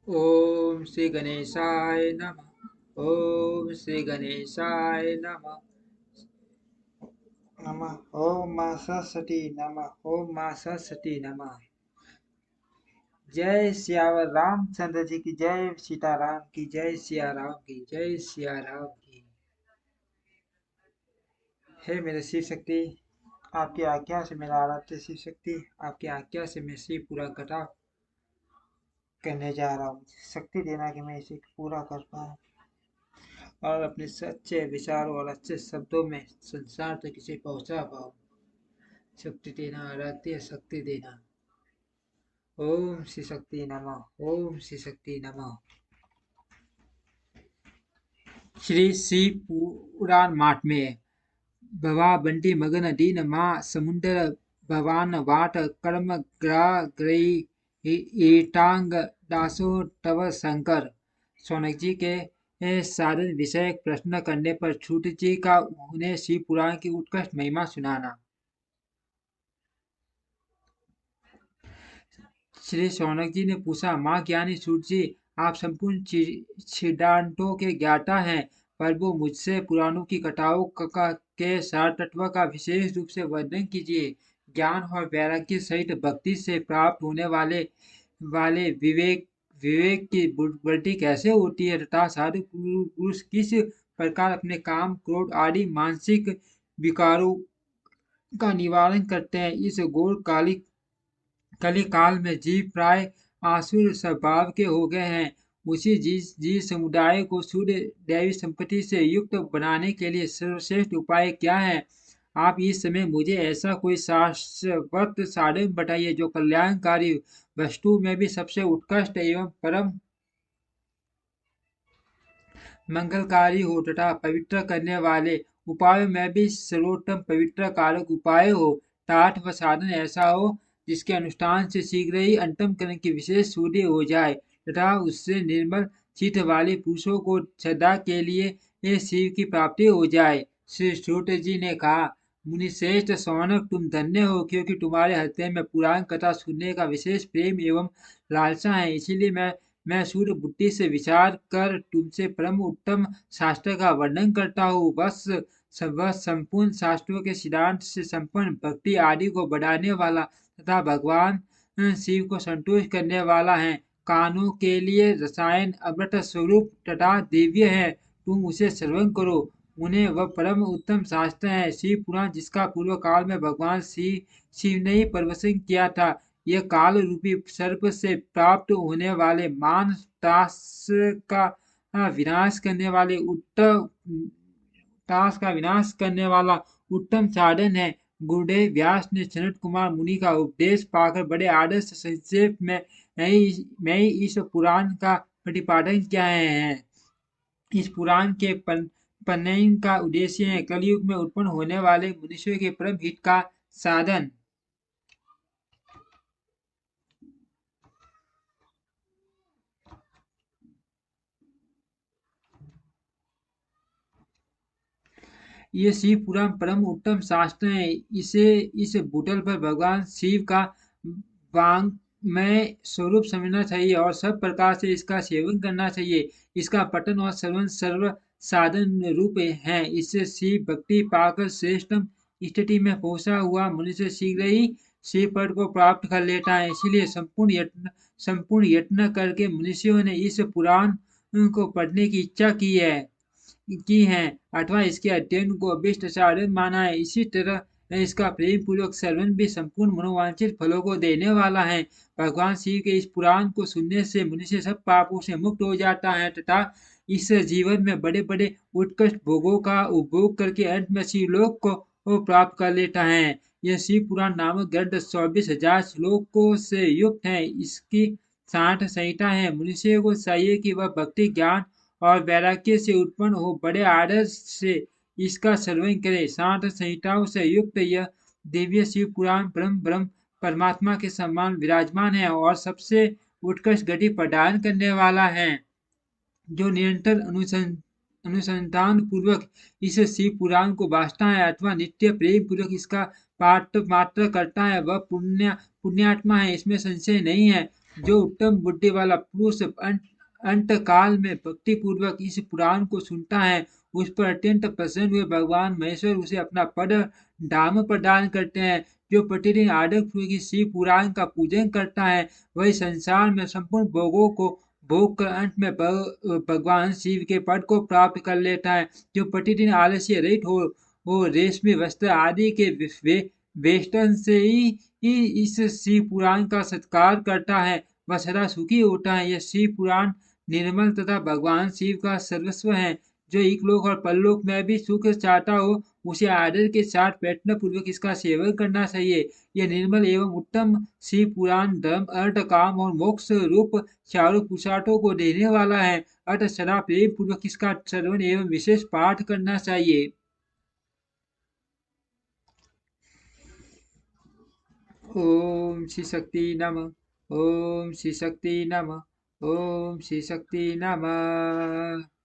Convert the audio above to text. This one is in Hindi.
ओम श्री गणेशाय नमः। ओम श्री गणेशाय नमः। नमः ओम मां सरस्वती नमः। ओम मां सरस्वती नमः। जय सियावर रामचंद्र जी की जय, सीताराम की जय, सिया राम की जय, सिया राम की। हे मेरे शिव शक्ति, आपकी आज्ञा से मेरा आराध्य शिव शक्ति, आपकी आज्ञा से मैं शिव पूरा कथा करने जा रहा हूँ। शक्ति देना कि मैं इसे पूरा कर पाऊँ और अपने सच्चे विचारों और अच्छे शब्दों में संसार तक इसे पहुंचा पाऊँ। शक्ति देना, आराध्य शक्ति देना। ओम श्री शक्ति नमः। ओम श्री शक्ति नमः। श्री शिव पुराण माहात्म्य। भवा बंटी मगन दीन माँ समुद्र भवान वाट कर्म ग्रह ग्रही ईटांग दासो तव शंकर। सौनक जी के साधन विषयक प्रश्न करने पर छूट जी का उन्हें शिव पुराण की उत्कृष्ट महिमा सुनाना। श्री शौनक जी ने पूछा, माँ ज्ञानी सूत जी, आप संपूर्ण सिद्धांतों के ज्ञाता हैं, पर वो मुझसे पुराणों की कथाओं के सार तत्व का विशेष रूप से वर्णन कीजिए। ज्ञान और वैराग्य सहित भक्ति से प्राप्त होने वाले विवेक विवेक की वृद्धि कैसे होती है तथा साधु पुरुष किस प्रकार अपने काम क्रोध आदि मानसिक विकारों का निवारण करते हैं। इस घोर कली काल में जीव प्राय आसुर स्वभाव के हो गए हैं। उसी जीव समुदाय को शुद्ध दैवी संपत्ति से युक्त बनाने के लिए सर्वश्रेष्ठ उपाय क्या है? आप इस समय मुझे ऐसा कोई शाश्वत साधन बताइए जो कल्याणकारी वस्तु में भी सबसे उत्कृष्ट एवं परम मंगलकारी हो तथा पवित्र करने वाले उपायों में भी सर्वोत्तम पवित्र कारक उपाय हो। टाठ व साधन ऐसा हो जिसके अनुष्ठान से शीघ्र ही अंतम करण की विशेष शुद्धि हो जाए तथा उससे निर्मल चित्त वाले पुरुषों को सदा के लिए ये शिव की प्राप्ति हो जाए। श्री श्रुत जी ने कहा, मुनिश्रेष्ठ सौनक, तुम धन्य हो क्योंकि तुम्हारे हृदय में पुराण कथा सुनने का विशेष प्रेम एवं लालसा है। इसीलिए मैं सूर्य बुद्धि से विचार कर तुमसे परम उत्तम शास्त्र का वर्णन करता हूँ। बस वह संपूर्ण शास्त्रों के सिद्धांत से संपन्न भक्ति आदि को बढ़ाने वाला तथा भगवान शिव को संतुष्ट करने वाला है। कानों के लिए रसायन अमृत स्वरूप तथा दिव्य है, तुम उसे श्रवण करो। उन्हें वह परम उत्तम शास्त्र है शिव पुराण, जिसका पूर्व काल में भगवान शिव ने ही प्रवचन किया था। यह काल रूपी सर्प से प्राप्त होने वाले मान टास का विनाश करने वाले उत्तम टास का विनाश करने वाला उत्तम साधन है। गुरुदेव व्यास ने सनत कुमार मुनि का उपदेश पाकर बड़े आदर से संक्षेप में मैं ही इस पुराण का प्रतिपादन किया है। इस पुराण के पन्नयन का उद्देश्य है कलयुग में उत्पन्न होने वाले मनुष्यों के परम हित का साधन। ये शिव पुराण परम उत्तम शास्त्र है। इसे इस भूतल पर भगवान शिव का वांग्मय स्वरूप समझना चाहिए और सब प्रकार से इसका सेवन करना चाहिए। इसका पठन और श्रवण सर्व साधन रूप है। इससे शिव भक्ति पाकर श्रेष्ठतम स्थिति में पहुंचा हुआ मनुष्य शीघ्र ही शिव पद को प्राप्त कर लेता है। इसीलिए संपूर्ण यत्न करके मनुष्यों ने इस पुराण को पढ़ने की इच्छा की है अथवा इसके अध्ययन को अभीष्ट साधन माना है। इसी तरह इसका प्रेम पूर्वक श्रवण भी संपूर्ण मनोवांछित फलों को देने वाला है। भगवान शिव के इस पुराण को सुनने से मनुष्य सब पापों से मुक्त हो जाता है तथा इस जीवन में बड़े बड़े उत्कृष्ट भोगों का उपभोग करके अंत में शिवलोक को प्राप्त कर लेता है। यह शिव पुराण नामक ग्रंथ 24,000 श्लोकों से युक्त है। इसकी 60 संहिता है। मनुष्य को चाहिए कि वह भक्ति ज्ञान और वैराग्य से उत्पन्न हो बड़े आदर्श से इसका श्रवण करे। 60 संहिताओं से युक्त यह दिव्य शिव पुराण ब्रह्म ब्रह्म परमात्मा के समान विराजमान है और सबसे उत्कृष्ट गति प्रदान करने वाला है। जो निरंतर अनुसंधान पूर्वक इस शिव पुराण को वाचता है अथवा नित्य प्रेम पूर्वक इसका पाठ मात्र करता है, वह पुण्यात्मा है, इसमें संशय नहीं है। जो उत्तम बुद्धि वाला पुरुष अंत काल में भक्ति पूर्वक इस पुराण को सुनता है, उस पर अत्यंत प्रसन्न हुए भगवान महेश्वर उसे अपना पद धाम प्रदान करते हैं। जो प्रतिदिन आदर पूर्वक इस शिव पुराण का पूजन करता है, वही संसार में संपूर्ण भोगों को भोग कर अंत में भगवान शिव के पद को प्राप्त कर लेता है। जो प्रतिदिन आलस्य रहित हो रेशमी वस्त्र आदि के वेष्टन से ही इस शिव पुराण का सत्कार करता है, वह सदा सुखी होता है। यह शिव पुराण निर्मल तथा भगवान शिव का सर्वस्व है। जो इकलोक और परलोक में भी सुख चाहता हो, उसे आदर के साथ प्रयत्न पूर्वक इसका सेवन करना चाहिए। यह निर्मल एवं उत्तम शिव पुराण धर्म अर्थ काम और मोक्ष रूप चारों पुरुषार्थों को देने वाला है। अतः सदा प्रेम पूर्वक इसका श्रवण एवं विशेष पाठ करना चाहिए। ओम श्री शक्ति नमः। ओम श्री शक्ति नमः। ओम श्री शक्ति नमः।